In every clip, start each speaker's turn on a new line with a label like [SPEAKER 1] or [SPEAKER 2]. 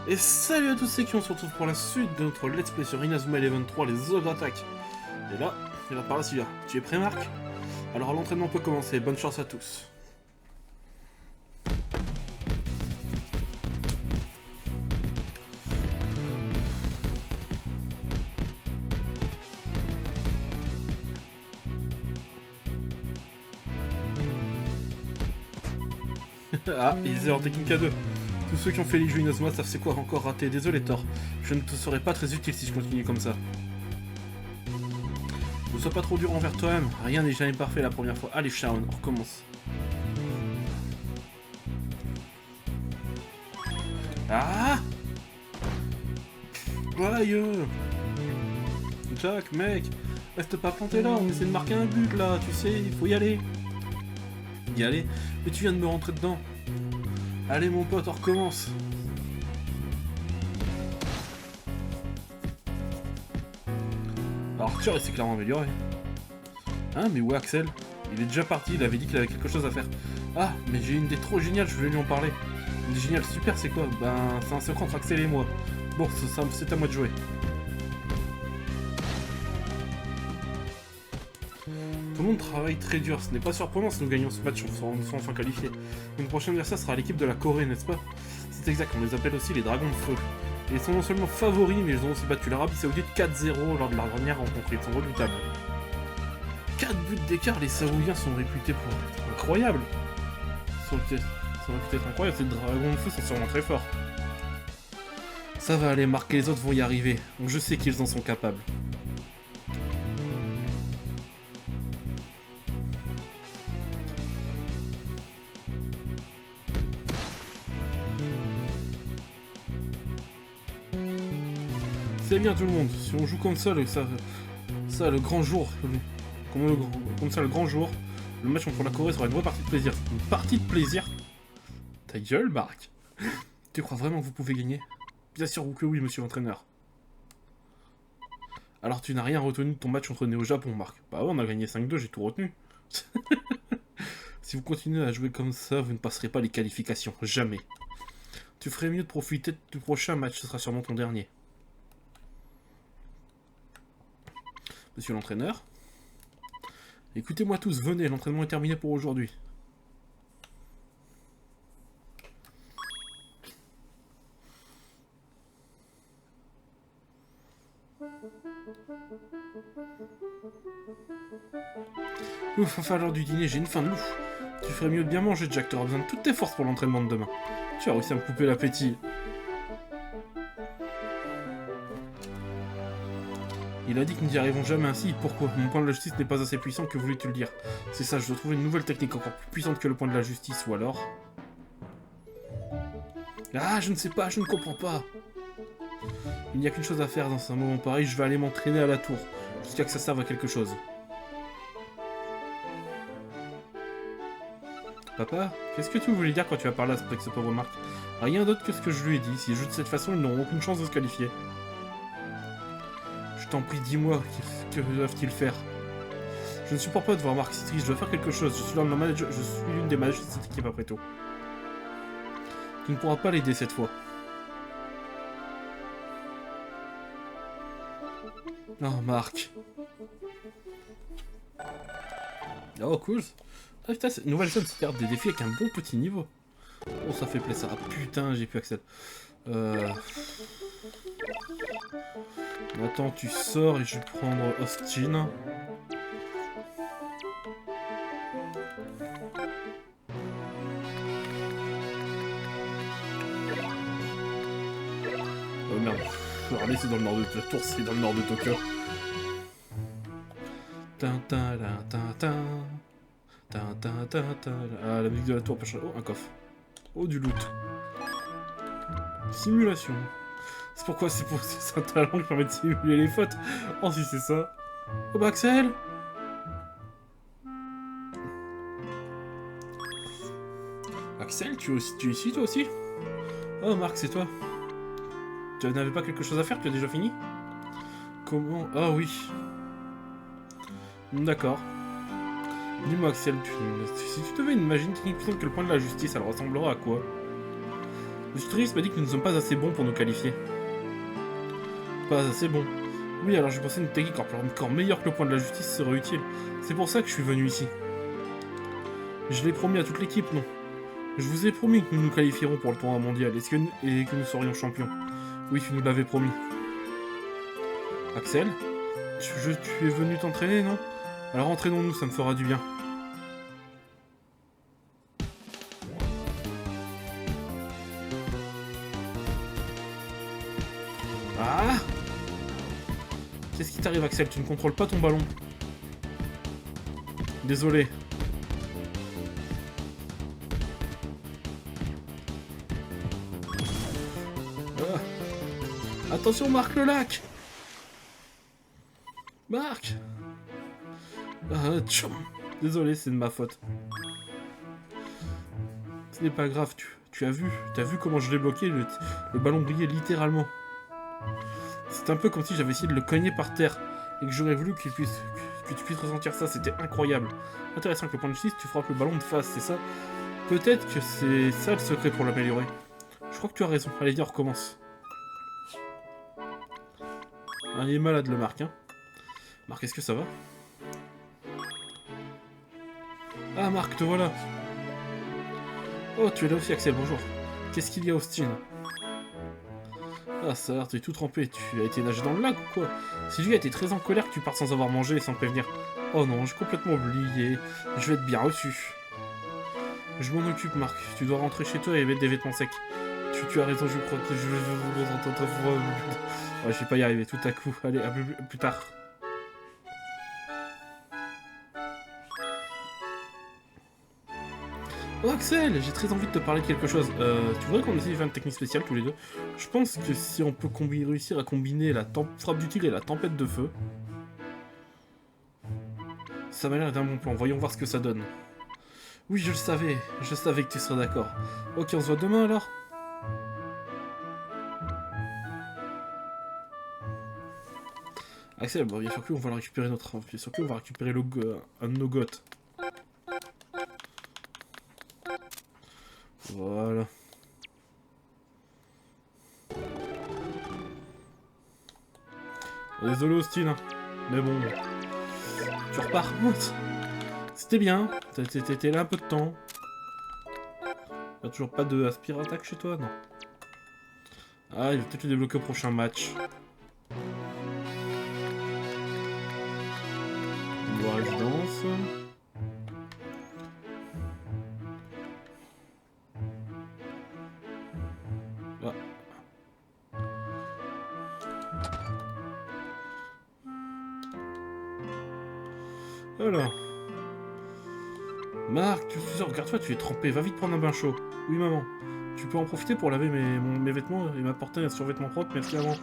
[SPEAKER 1] Et salut à tous ceux qui on se retrouve pour la suite de notre Let's Play sur Inazuma Eleven 3, les ogres attaquent. Et là, il va par là celui-là. Tu es prêt, Marc? Alors l'entraînement peut commencer, bonne chance à tous. Ah, ils en Technica 2. Tous ceux qui ont fait les jeux Inazuma savent c'est quoi encore raté. Désolé Thor, je ne te serai pas très utile si je continue comme ça. Ne sois pas trop dur envers toi-même, rien n'est jamais parfait la première fois. Allez Sharon, on recommence. Ah, aïe. Jack, mec, reste pas planté là, on essaie de marquer un but là, tu sais, il faut y aller. Y aller? Mais tu viens de me rentrer dedans. Allez mon pote, on recommence. Alors Arthur il s'est clairement amélioré. Hein, mais où est Axel? Il est déjà parti, il avait dit qu'il avait quelque chose à faire. Ah, mais j'ai une idée trop géniale, je voulais lui en parler. Une idée géniale, super, c'est quoi? Ben, c'est un secret entre Axel et moi. Bon, c'est à moi de jouer. Tout le monde travaille très dur, ce n'est pas surprenant si nous gagnons ce match, on sera enfin qualifiés. Notre prochain adversaire sera l'équipe de la Corée, n'est-ce pas? C'est exact, on les appelle aussi les Dragons de Feu. Et ils sont non seulement favoris, mais ils ont aussi battu l'Arabie Saoudite 4-0 lors de la dernière rencontre, ils sont redoutables. 4 buts d'écart, les Saoudiens sont réputés pour être incroyables. Ils sont réputés être incroyables, ces Dragons de Feu sont sûrement très forts. Ça va aller, Marc, les autres vont y arriver, donc je sais qu'ils en sont capables. C'est bien tout le monde, si on joue comme ça, le grand jour, comme ça le grand jour, le match contre la Corée sera une vraie partie de plaisir. Une partie de plaisir? Ta gueule, Marc. Tu crois vraiment que vous pouvez gagner? Bien sûr que oui, monsieur l'entraîneur. Alors tu n'as rien retenu de ton match contre Néo Japon, Marc? Bah ouais, on a gagné 5-2, j'ai tout retenu. Si vous continuez à jouer comme ça, vous ne passerez pas les qualifications, jamais. Tu ferais mieux de profiter du prochain match, ce sera sûrement ton dernier. Monsieur l'entraîneur. Écoutez-moi tous, venez, l'entraînement est terminé pour aujourd'hui. Ouf, enfin l'heure du dîner, j'ai une faim de ouf. Tu ferais mieux de bien manger, Jack, t'auras besoin de toutes tes forces pour l'entraînement de demain. Tu as réussi à me couper l'appétit. Il a dit que nous n'y arrivons jamais ainsi. Pourquoi? Mon point de la justice n'est pas assez puissant, que voulais-tu le dire? C'est ça, je dois trouver une nouvelle technique encore plus puissante que le point de la justice, ou alors... Ah, je ne sais pas, je ne comprends pas. Il n'y a qu'une chose à faire dans un moment pareil, je vais aller m'entraîner à la tour, jusqu'à que ça serve à quelque chose. Papa, qu'est-ce que tu voulais dire quand tu as parlé avec ce pauvre Marc? Rien d'autre que ce que je lui ai dit, s'ils jouent de cette façon, ils n'auront aucune chance de se qualifier. Je t'en prie, dis-moi, que doivent-ils faire? Je ne supporte pas de voir Marc si triste, je dois faire quelque chose, je suis l'une des managers de cette équipe après tout. Tu ne pourras pas l'aider cette fois. Oh, Marc. Oh, cool. Ah putain, cette nouvelle zone, c'est des défis avec un bon petit niveau. Oh, ça fait plaisir. Ah putain, j'ai plus accès. Attends, tu sors et je vais prendre Austin. Oh merde. Allez, c'est dans le nord de la tour, c'est dans le nord de Tokyo. Ah, la musique de la tour. Oh, un coffre. Oh, du loot. Simulation. C'est pourquoi c'est un talent qui permet de simuler les fautes. Oh, si c'est ça. Oh, bah, Axel. Axel, tu es ici, toi aussi? Oh, Marc, c'est toi. Tu n'avais pas quelque chose à faire? Tu as déjà fini? Comment? Ah, oui. D'accord. Dis-moi, Axel, si tu devais imaginer une technique puissante que le point de la justice, elle ressemblera à quoi? Le tutrice m'a dit que nous ne sommes pas assez bons pour nous qualifier. Pas assez bons. Oui, alors je pensais une technique encore meilleure que le point de la justice serait utile. C'est pour ça que je suis venu ici. Je l'ai promis à toute l'équipe, non? Je vous ai promis que nous nous qualifierons pour le tournoi mondial et que nous serions champions. Oui, tu nous l'avais promis. Axel, tu es venu t'entraîner, non? Alors entraînons-nous, ça me fera du bien. Ah! Qu'est-ce qui t'arrive, Axel? Tu ne contrôles pas ton ballon. Désolé. Ah. Attention, Marc le lac! Marc! Tchoum. Désolé, c'est de ma faute. Ce n'est pas grave, tu as vu comment je l'ai bloqué, le ballon brillait littéralement. C'est un peu comme si j'avais essayé de le cogner par terre et que j'aurais voulu que tu puisses ressentir ça, c'était incroyable. Intéressant que le point de justice, tu frappes le ballon de face, c'est ça? Peut-être que c'est ça le secret pour l'améliorer. Je crois que tu as raison, allez viens, on recommence. Ah, il est malade le Marc, hein. Marc, est-ce que ça va? Ah Marc, te voilà. Oh, tu es là aussi Axel, bonjour. Qu'est-ce qu'il y a Austin? Ah ça, tu es tout trempé, tu as été nager dans le lac ou quoi? Si lui a été très en colère que tu partes sans avoir mangé et sans prévenir. Oh non, j'ai complètement oublié, je vais être bien reçu. Je m'en occupe Marc, tu dois rentrer chez toi et mettre des vêtements secs. Tu as raison, je crois que je vais... Ouais, je vais pas y arriver tout à coup, allez, à plus tard. Oh Axel, j'ai très envie de te parler de quelque chose. Tu voudrais qu'on essaye de faire une technique spéciale tous les deux? Je pense que si on peut réussir à combiner la frappe du tigre et la tempête de feu, ça m'a l'air d'un bon plan. Voyons voir ce que ça donne. Oui, je savais que tu serais d'accord. Ok, on se voit demain alors? Axel, bon, bien sûr qu'on va la récupérer bien sûr qu'on va récupérer un de nos goths. Voilà. Désolé Austin, hein. Mais bon, tu repars. C'était bien, t'étais là un peu de temps. Y'a toujours pas de Aspire Attack chez toi, non? Ah, il va peut-être le débloquer au prochain match. Une résidence. Ah. Alors. Marc, regarde-toi, tu es trempé, va vite prendre un bain chaud. Oui, maman. Tu peux en profiter pour laver mes vêtements et m'apporter un survêtement propre, merci maman.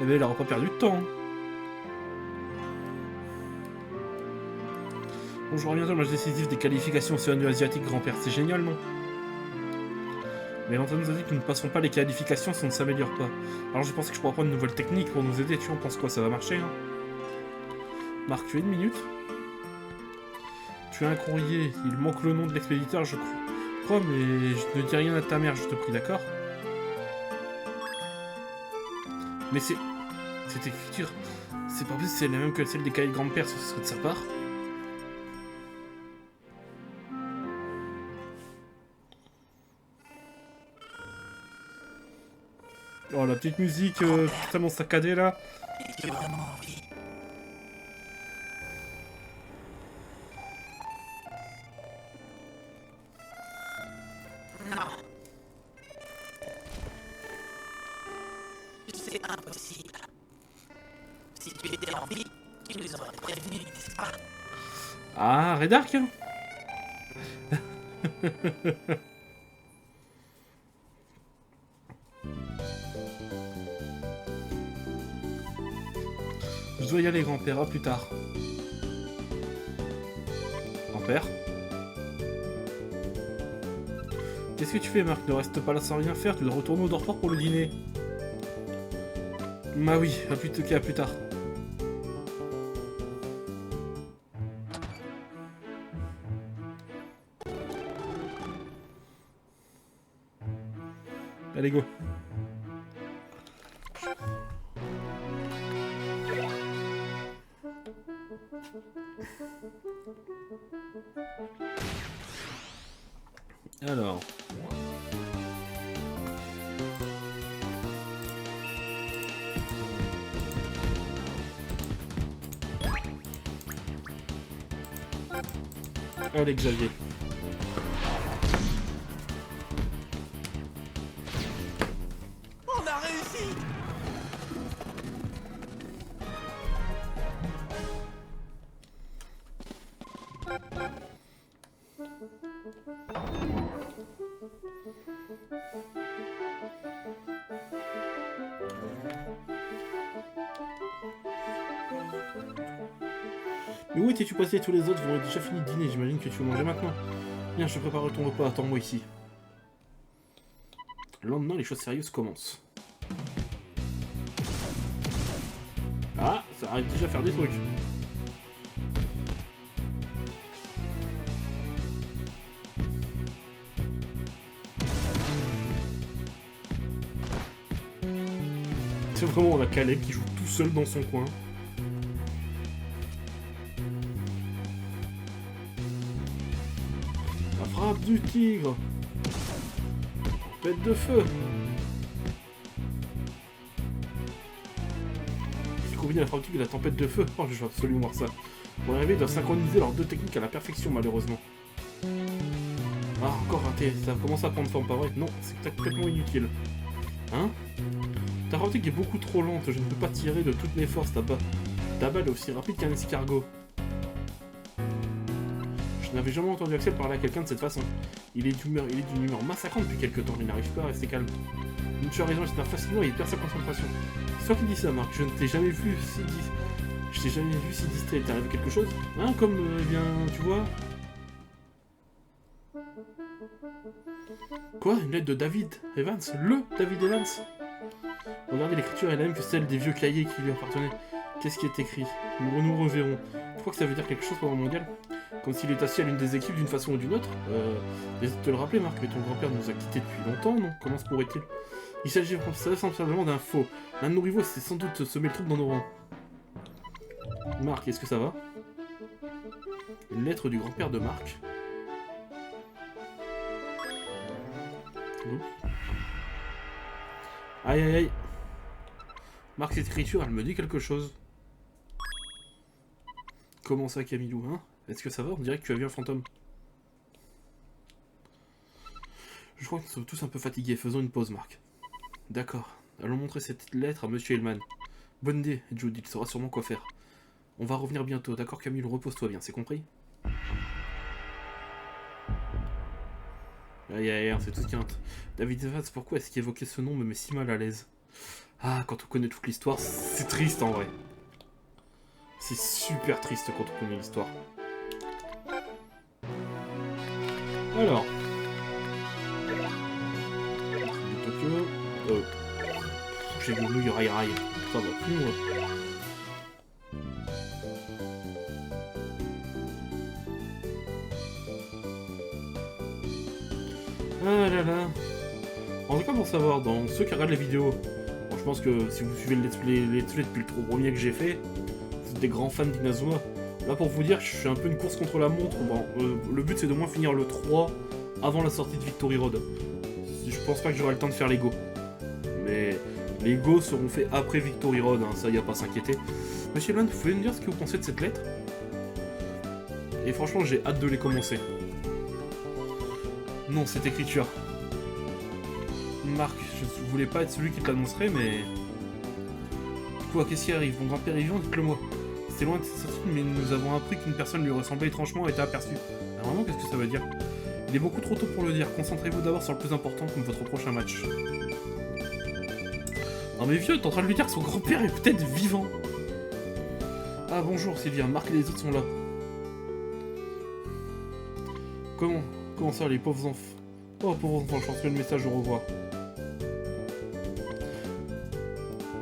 [SPEAKER 1] Eh ben, elle aura pas perdu de temps. Bonjour, bientôt le match décisif des qualifications océano-asiatiques grand-père, c'est génial, non? Mais l'entraîneur nous a dit que nous ne passerons pas les qualifications si on ne s'améliore pas. Alors je pensais que je pourrais prendre une nouvelle technique pour nous aider, tu en penses quoi, ça va marcher, hein? Marc, tu as une minute? Tu as un courrier, il manque le nom de l'expéditeur, je crois, mais je ne dis rien à ta mère, je te prie, d'accord? Mais cette écriture, c'est pas possible, c'est la même que celle des cahiers de grand-père, ce serait de sa part? Oh, la petite musique totalement saccadée, là.
[SPEAKER 2] J'ai vraiment envie. Non. C'est impossible. Si tu étais en vie, tu nous aurais prévenu, n'est-ce pas?
[SPEAKER 1] Ah, Redark. Je dois y aller, grand-père, à plus tard. Grand-père? Qu'est-ce que tu fais, Marc? Ne reste pas là sans rien faire, tu dois retourner au dortoir pour le dîner. Bah oui, à plus tard. Allez, go. Alors... Allez, Xavier.
[SPEAKER 2] On a réussi!
[SPEAKER 1] Mais où étais-tu passé? Tous les autres vont déjà fini de dîner, j'imagine que tu veux manger maintenant. Bien, je te prépare ton repas, attends-moi ici. Le lendemain, les choses sérieuses commencent. Ah, ça arrive déjà à faire des trucs. C'est vraiment, on a Caleb qui joue tout seul dans son coin. La frappe du tigre. Tempête de feu. Qui combine la frappe du tigre et la tempête de feu. Oh, je veux absolument voir ça. Pour y arriver, ils doivent synchroniser leurs deux techniques à la perfection, malheureusement. Ah, encore raté. Ça commence à prendre forme, pas vrai? Non, c'est complètement inutile. Hein? Ta frappe est beaucoup trop lente, je ne peux pas tirer de toutes mes forces là-bas. Ta balle est aussi rapide qu'un escargot. Je n'avais jamais entendu Axel parler à quelqu'un de cette façon. Il est d'une humeur massacrante depuis quelques temps, il n'arrive pas à rester calme. Tu as raison, il s'énerve facilement et il perd sa concentration. C'est toi qui dis ça, Marc, je ne t'ai jamais vu si distrait. T'es arrivé quelque chose? Hein, comme, eh bien, tu vois... Quoi? Une lettre de David Evans? Le David Evans? Regardez, l'écriture est la même que celle des vieux cahiers qui lui appartenaient. Qu'est-ce qui est écrit? Nous reverrons. Tu crois que ça veut dire quelque chose pendant le mondial? Comme s'il est assis à l'une des équipes d'une façon ou d'une autre? N'hésite à te le rappeler, Marc, mais ton grand-père nous a quittés depuis longtemps, non? Comment se pourrait-il? Il s'agit vraisemblablement d'un faux. L'un de nos rivaux s'est sans doute semé le trouble dans nos rangs. Marc, est-ce que ça va? Une lettre du grand-père de Marc. Aïe aïe aïe. Marc, cette écriture, elle me dit quelque chose. Comment ça, Camilou, hein? Est-ce que ça va? On dirait que tu as vu un fantôme. Je crois que nous sommes tous un peu fatigués. Faisons une pause, Marc. D'accord. Allons montrer cette lettre à Monsieur Hellman. Bonne idée, Jude. Il saura sûrement quoi faire. On va revenir bientôt. D'accord, Camille? Repose-toi bien, c'est compris? Aïe aïe aïe, c'est tout ce qui compte. David Evans, pourquoi est-ce qu'évoquer ce nom me met si mal à l'aise? Ah, quand on connaît toute l'histoire, c'est triste en vrai. C'est super triste quand on connaît l'histoire. Alors. Tokyo. J'ai voulu Rai Rai. Ça va plus loin. Ah là là. En tout cas, pour savoir, dans ceux qui regardent les vidéos, bon, je pense que si vous suivez les let's play depuis le trop premier que j'ai fait, vous êtes des grands fans d'Inazuma. Là, pour vous dire, je fais un peu une course contre la montre. Bon, le but, c'est de moins finir le 3 avant la sortie de Victory Road. Je pense pas que j'aurai le temps de faire les Go. Mais les Go seront faits après Victory Road, hein, ça, y a pas à s'inquiéter. Monsieur Hellman, vous pouvez me dire ce que vous pensez de cette lettre? Et franchement, j'ai hâte de les commencer. Non, cette écriture. Marc, je voulais pas être celui qui te l'annoncerait, mais... Quoi, qu'est-ce qui arrive? Mon grand-père est vivant, dites-le moi. C'est loin de cette certitude, mais nous avons appris qu'une personne lui ressemblait étrangement et était aperçue. Alors vraiment, qu'est-ce que ça veut dire? Il est beaucoup trop tôt pour le dire. Concentrez-vous d'abord sur le plus important, comme votre prochain match. Non mais vieux, t'es en train de lui dire que son grand-père est peut-être vivant. Ah bonjour Sylvia, Marc et les autres sont là. Comment ça, les pauvres enfants? Oh pauvres enfants, je transmets le message au revoir.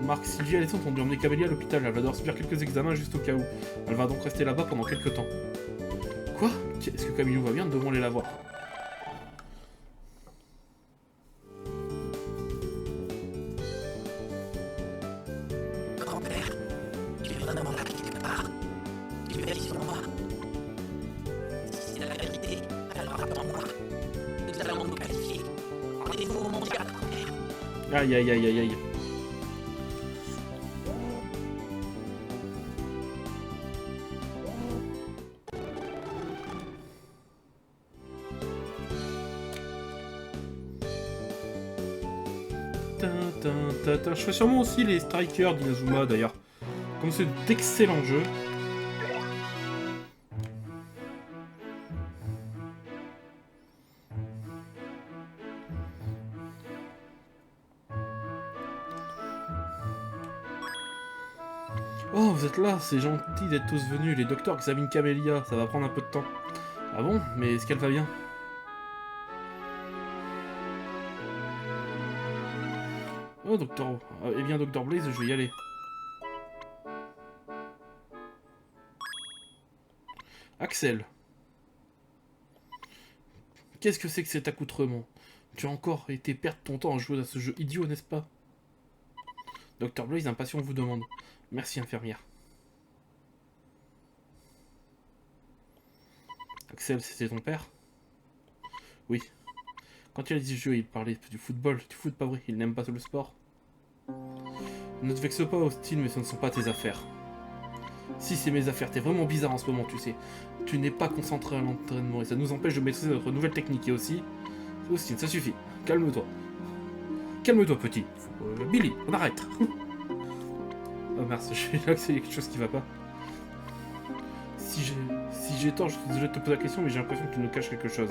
[SPEAKER 1] Marc, Sylvia et les autres ont dû emmener Camélia à l'hôpital. Elle va devoir subir quelques examens juste au cas où. Elle va donc rester là-bas pendant quelques temps. Quoi? Est-ce que Camillou va bien? Devons aller la voir. Aïe aïe aïe aïe aïe. Je ferai sûrement aussi les strikers d'Inazuma d'ailleurs. Comme c'est d'excellents jeux. Oh, vous êtes là, c'est gentil d'être tous venus. Les docteurs examinent Camélia, ça va prendre un peu de temps. Ah bon? Mais est-ce qu'elle va bien? Oh, docteur... eh bien, docteur Blaze, je vais y aller. Axel. Qu'est-ce que c'est que cet accoutrement? Tu as encore été perdre ton temps à jouer à ce jeu idiot, n'est-ce pas? Docteur Blaze, impatient, vous demande. Merci, infirmière. Axel, c'était ton père? Oui. Quand il a dit jeu, il parlait du football. Du foot, pas vrai, il n'aime pas le sport. Ne te vexe pas, Austin, mais ce ne sont pas tes affaires. Si, c'est mes affaires. T'es vraiment bizarre en ce moment, tu sais. Tu n'es pas concentré à l'entraînement et ça nous empêche de maîtriser notre nouvelle technique. Et aussi... Austin, ça suffit. Calme-toi. Calme-toi, petit. Billy, on arrête. Oh mince, je là que c'est quelque chose qui va pas. Si j'ai tort, je suis désolé de te poser la question, mais j'ai l'impression que tu nous caches quelque chose.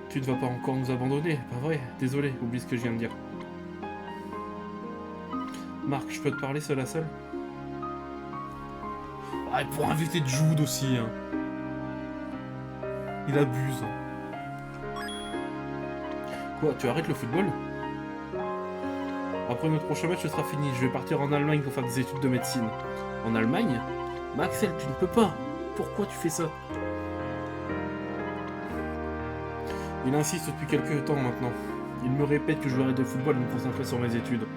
[SPEAKER 1] Tu ne vas pas encore nous abandonner, pas vrai? Désolé, oublie ce que je viens de dire. Marc, je peux te parler seul à seul? Ah, pour inviter Jude aussi, hein. Il abuse. Quoi, tu arrêtes le football? Après notre prochain match, ce sera fini. Je vais partir en Allemagne pour faire des études de médecine. En Allemagne? Mais Axel, tu ne peux pas. Pourquoi tu fais ça? Il insiste depuis quelques temps maintenant. Il me répète que je dois arrêter le football et me concentrer sur mes études.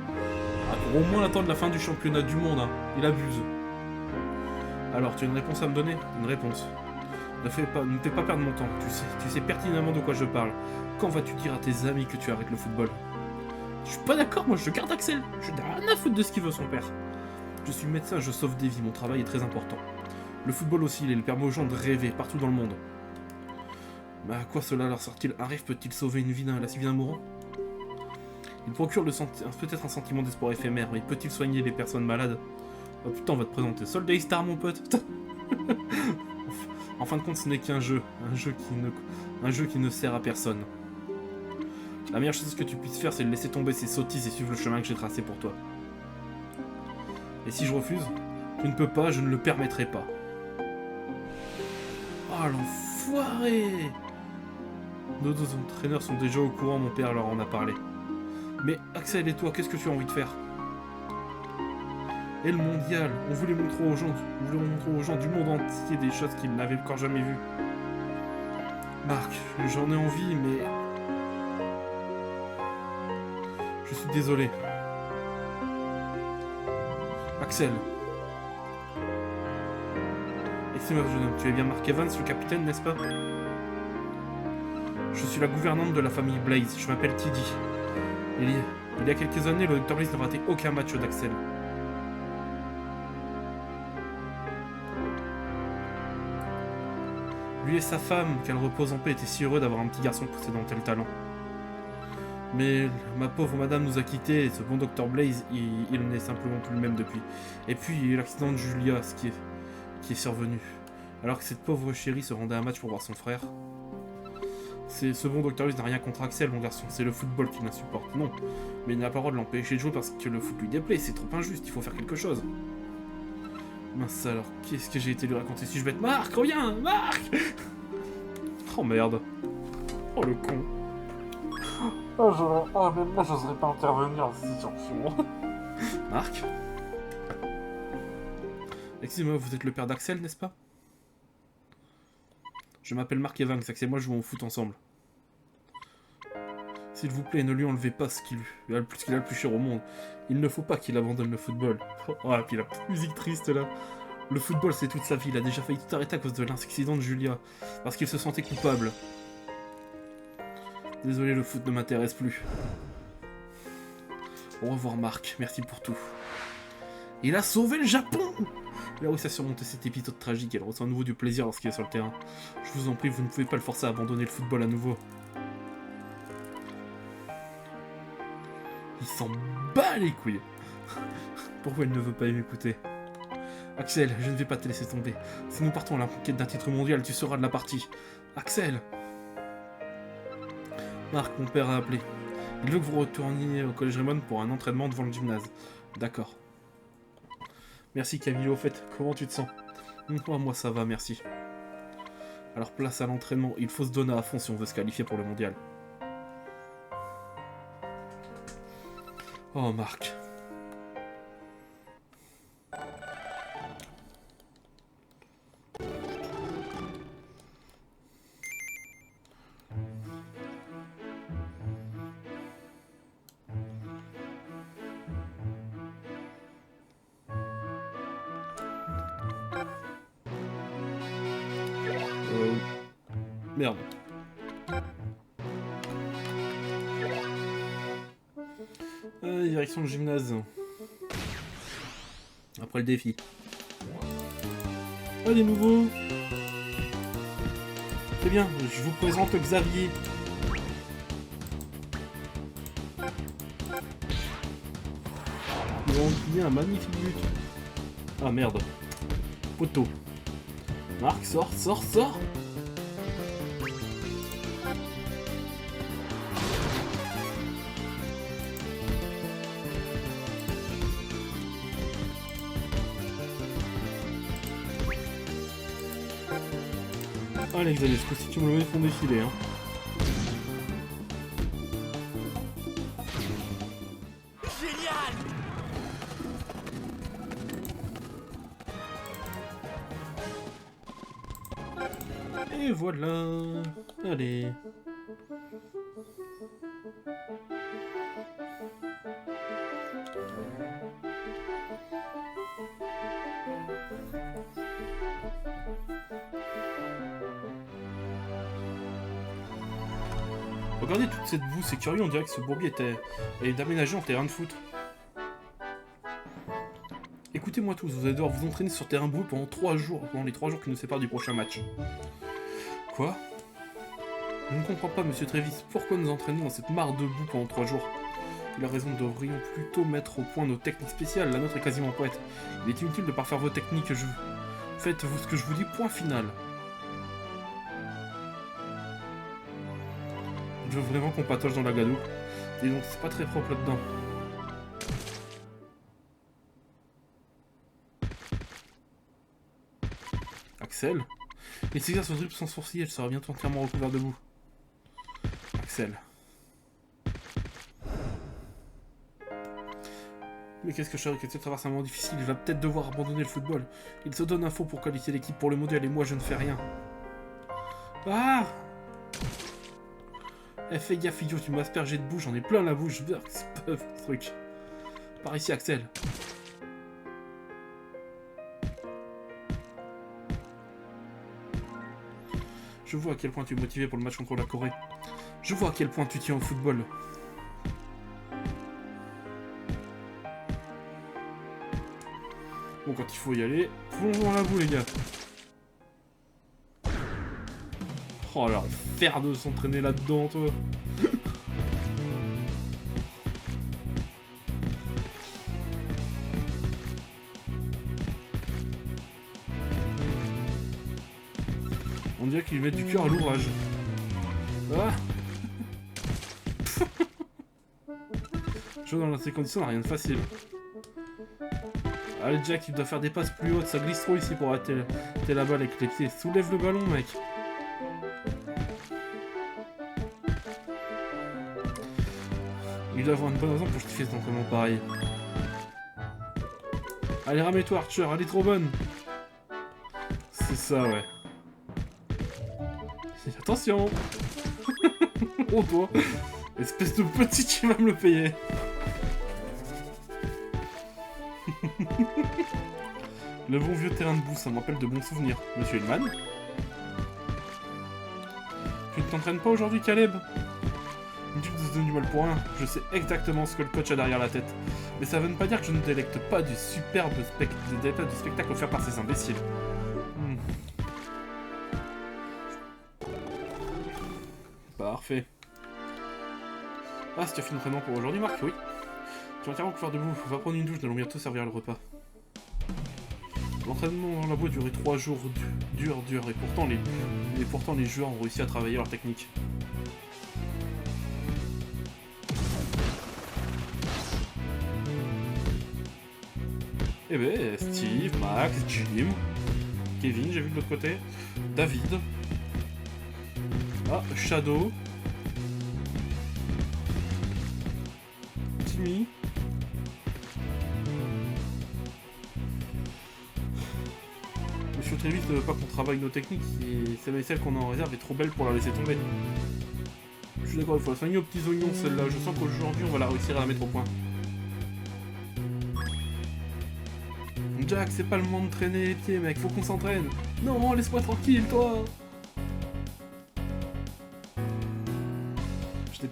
[SPEAKER 1] Ah, pour au moins attendre la fin du championnat du monde, hein. Il abuse. Alors, tu as une réponse à me donner? Une réponse. Ne me fais pas perdre mon temps. Tu sais pertinemment de quoi je parle. Quand vas-tu dire à tes amis que tu arrêtes le football? Je suis pas d'accord, moi je garde Axel. Je n'ai rien à foutre de ce qu'il veut son père. Je suis médecin, je sauve des vies, mon travail est très important. Le football aussi, il permet aux gens de rêver partout dans le monde. Mais à quoi cela leur sort-il? Un rêve peut-il sauver la vie d'un mourant? Il procure peut-être un sentiment d'espoir éphémère, mais peut-il soigner les personnes malades? Oh putain, on va te présenter Soldat Star, mon pote. En fin de compte, ce n'est qu'un jeu. Un jeu qui ne sert à personne. La meilleure chose que tu puisses faire, c'est de laisser tomber ces sottises et suivre le chemin que j'ai tracé pour toi. Et si je refuse? Tu ne peux pas, je ne le permettrai pas. Oh, l'enfoiré! Nos deux entraîneurs sont déjà au courant, mon père leur en a parlé. Mais Axel et toi, qu'est-ce que tu as envie de faire? Et le mondial, on voulait montrer aux gens du monde entier des choses qu'ils n'avaient encore jamais vues. Marc, j'en ai envie, mais... Je suis désolé. Axel. Excusez-moi, jeune homme, tu es bien Mark Evans, le capitaine, n'est-ce pas? Je suis la gouvernante de la famille Blaze, je m'appelle Tidy. Il y a quelques années, le Dr. Blaze n'a raté aucun match d'Axel. Lui et sa femme, qu'elle repose en paix, étaient si heureux d'avoir un petit garçon possédant tel talent. Mais ma pauvre madame nous a quittés et ce bon Dr. Blaze, il n'est simplement plus le même depuis. Et puis il y a eu l'accident de Julia, qui est survenu. Alors que cette pauvre chérie se rendait à un match pour voir son frère. Ce bon Dr. Blaze n'a rien contre Axel, mon garçon, c'est le football qui l'insupporte, non. Mais il n'a pas le droit de l'empêcher de jouer parce que le foot lui déplaît, c'est trop injuste, il faut faire quelque chose. Mince alors, qu'est-ce que j'ai été lui raconter si je vais être... Marc, reviens, Marc! Oh merde. Oh le con.
[SPEAKER 3] Mais moi j'oserais pas intervenir dans cette situation.
[SPEAKER 1] Marc? Excusez-moi, vous êtes le père d'Axel, n'est-ce pas? Je m'appelle Mark Evans, Axel et moi jouons au foot ensemble. S'il vous plaît, ne lui enlevez pas ce qu'il a le plus cher au monde. Il ne faut pas qu'il abandonne le football. Oh, et puis la petite musique triste là. Le football, c'est toute sa vie. Il a déjà failli tout arrêter à cause de l'accident de Julia. Parce qu'il se sentait coupable. Désolé, le foot ne m'intéresse plus. Au revoir Marc, merci pour tout. Il a sauvé le Japon! Il a réussi à surmonter cet épisode tragique, elle ressent à nouveau du plaisir lorsqu'il est sur le terrain. Je vous en prie, vous ne pouvez pas le forcer à abandonner le football à nouveau. Il s'en bat les couilles. Pourquoi il ne veut pas m'écouter? Axel, je ne vais pas te laisser tomber. Si nous partons à la conquête d'un titre mondial, tu seras de la partie. Axel! Marc, mon père a appelé. Il veut que vous retourniez au collège Raymond pour un entraînement devant le gymnase. D'accord. Merci Camille, au fait, comment tu te sens? Moi ça va, merci. Alors place à l'entraînement, il faut se donner à fond si on veut se qualifier pour le mondial. Oh Marc. Merde. Direction le gymnase. Après le défi. Allez nouveau. Très bien, je vous présente Xavier. Il a enquillé un magnifique but. Ah merde. Poteau. Marc, sors, sors, sors. Allez Xavier, ce coup-ci tu me le mets ton défilé hein.
[SPEAKER 2] Génial!
[SPEAKER 1] Et voilà. Allez. Regardez toute cette boue, c'est curieux, on dirait que ce bourbier est aménagé en terrain de foot. Écoutez-moi tous, vous allez devoir vous entraîner sur terrain boue pendant 3 jours, pendant les 3 jours qui nous séparent du prochain match. Quoi? Je ne comprends pas, monsieur Trévis, pourquoi nous entraînons dans cette mare de boue pendant 3 jours? Il a raison, nous devrions plutôt mettre au point nos techniques spéciales, la nôtre est quasiment prête. Il est inutile de parfaire vos techniques, faites-vous ce que je vous dis, point final. Je veux vraiment qu'on patoche dans la gadoue. Et donc c'est pas très propre là-dedans. Axel? Il s'exerce au dribble sans sourcil, elle sera bientôt entièrement recouverte de boue. Axel. Mais qu'est-ce que je ferais que traverse un moment difficile? Il va peut-être devoir abandonner le football. Il se donne un faux pour qualifier l'équipe pour le mondial et moi je ne fais rien. Ah! Eh, fais gaffe, idiot, tu m'as aspergé de boue, j'en ai plein la bouche, c'est pas ce truc. Par ici, Axel. Je vois à quel point tu es motivé pour le match contre la Corée. Je vois à quel point tu tiens au football. Bon, quand il faut y aller, plongeons dans la boue, les gars. Oh, l'enfer de s'entraîner là-dedans, toi. On dirait qu'ils mettent du cœur à l'ouvrage. Ah. Jouer dans ces conditions n'a rien de facile. Allez Jack, il doit faire des passes plus hautes, ça glisse trop ici pour arrêter la balle avec les pieds. Soulève le ballon, mec. Il doit avoir une bonne raison pour justifier cet entraînement pareil. Allez, ramène-toi Archer, elle est trop bonne. C'est ça, ouais. Attention. Oh toi, espèce de petit qui va me le payer. Le bon vieux terrain de boue, ça me rappelle de bons souvenirs. Monsieur Hillman. Tu ne t'entraînes pas aujourd'hui, Caleb? Tu te donnes du mal pour rien. Je sais exactement ce que le coach a derrière la tête. Mais ça veut pas dire que je ne délecte pas du superbe spectacle offert par ces imbéciles. Parfait. Ah, c'est fini l'entraînement pour aujourd'hui, Marc? Oui. Tu vas entièrement pouvoir debout. Va prendre une douche, nous allons bientôt servir le repas. L'entraînement dans la boîte a duré 3 jours dur. Et pourtant, les joueurs ont réussi à travailler leur technique. Eh ben, Steve, Max, Jim, Kevin, j'ai vu de l'autre côté, David, Shadow, Timmy, Monsieur très vite ne veut pas qu'on travaille nos techniques, et celle qu'on a en réserve est trop belle pour la laisser tomber. Je suis d'accord, il faut la soigner aux petits oignons celle-là, je sens qu'aujourd'hui on va la réussir à la mettre au point. Jack, c'est pas le moment de traîner les pieds, mec, faut qu'on s'entraîne. Non, laisse-moi tranquille, toi. Je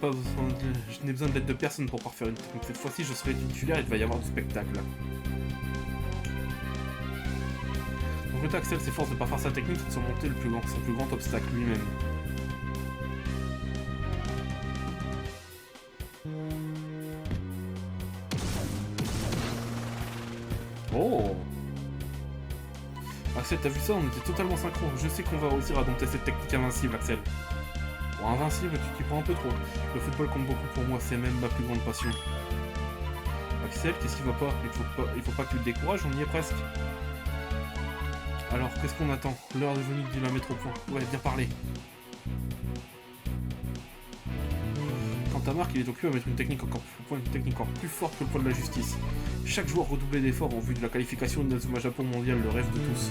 [SPEAKER 1] n'ai besoin de l'aide de personne pour pouvoir faire une technique. Cette fois-ci, je serai titulaire et il va y avoir du spectacle. Donc le Axel s'efforce de ne pas faire sa technique et de surmonter son plus grand obstacle lui-même. Oh! Axel, t'as vu ça? On était totalement synchro. Je sais qu'on va réussir à dompter cette technique invincible, Axel. Bon, invincible, tu t'y prends un peu trop. Le football compte beaucoup pour moi, c'est même ma plus grande passion. Axel, qu'est-ce qui va pas? Il faut pas que tu te décourages, on y est presque. Alors, qu'est-ce qu'on attend? L'heure est venue de la mettre au point. Ouais, bien parlé. Quant à Marc, il est occupé à mettre une technique encore plus forte que le poids de la justice. Chaque joueur redoublait d'efforts en vue de la qualification de Nazuma Japon mondial, le rêve de tous.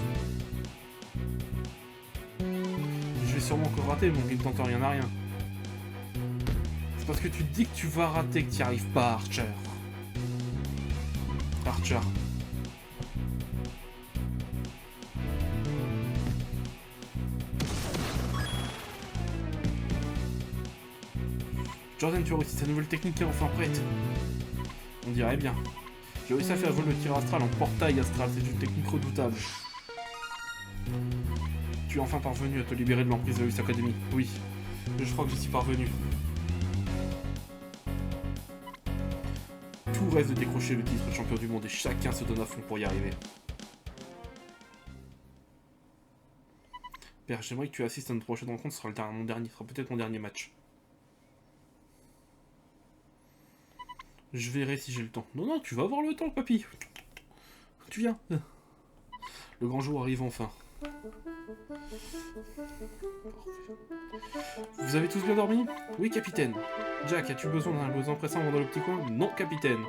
[SPEAKER 1] Je vais sûrement encore rater, mon il ne tente rien à rien. C'est parce que tu te dis que tu vas rater que tu n'y arrives pas, Archer. Archer. Jordan, tu as réussi, sa nouvelle technique est enfin prête. On dirait bien. J'ai réussi à faire voler le tir astral en portail astral, c'est une technique redoutable. Tu es enfin parvenu à te libérer de l'emprise de Luis Academy. Oui, je crois que j'y suis parvenu. Tout reste de décrocher le titre de champion du monde et chacun se donne à fond pour y arriver. Père, j'aimerais que tu assistes à notre prochaine rencontre, ce sera peut-être mon dernier match. Je verrai si j'ai le temps. Non, tu vas avoir le temps, papy. Tu viens. Le grand jour arrive enfin. Vous avez tous bien dormi? Oui, capitaine. Jack, as-tu besoin d'un besoin pressant dans le petit coin? Non, capitaine.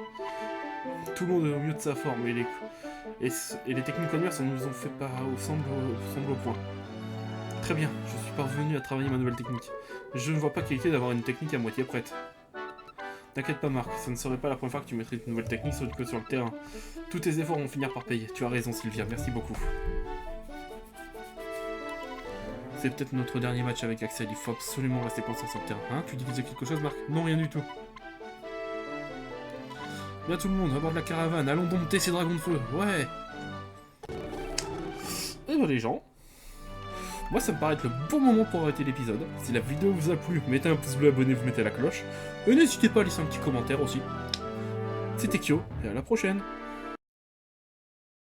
[SPEAKER 1] Tout le monde est au mieux de sa forme et les techniques converses nous ont fait semble au point. Très bien, je suis parvenu à travailler ma nouvelle technique. Je ne vois pas qualité d'avoir une technique à moitié prête. T'inquiète pas, Marc, ça ne serait pas la première fois que tu mettrais une nouvelle technique que sur le terrain. Tous tes efforts vont finir par payer. Tu as raison, Sylvia, merci beaucoup. C'est peut-être notre dernier match avec Axel, il faut absolument rester constant sur le terrain. Hein, tu disais quelque chose, Marc? Non, rien du tout. Bien tout le monde, à bord de la caravane, allons dompter ces dragons de feu, ouais. Et ben les gens, moi ça me paraît être le bon moment pour arrêter l'épisode. Si la vidéo vous a plu, mettez un pouce bleu, abonnez-vous, mettez la cloche. Et n'hésitez pas à laisser un petit commentaire aussi. C'était Kyo, et à la prochaine.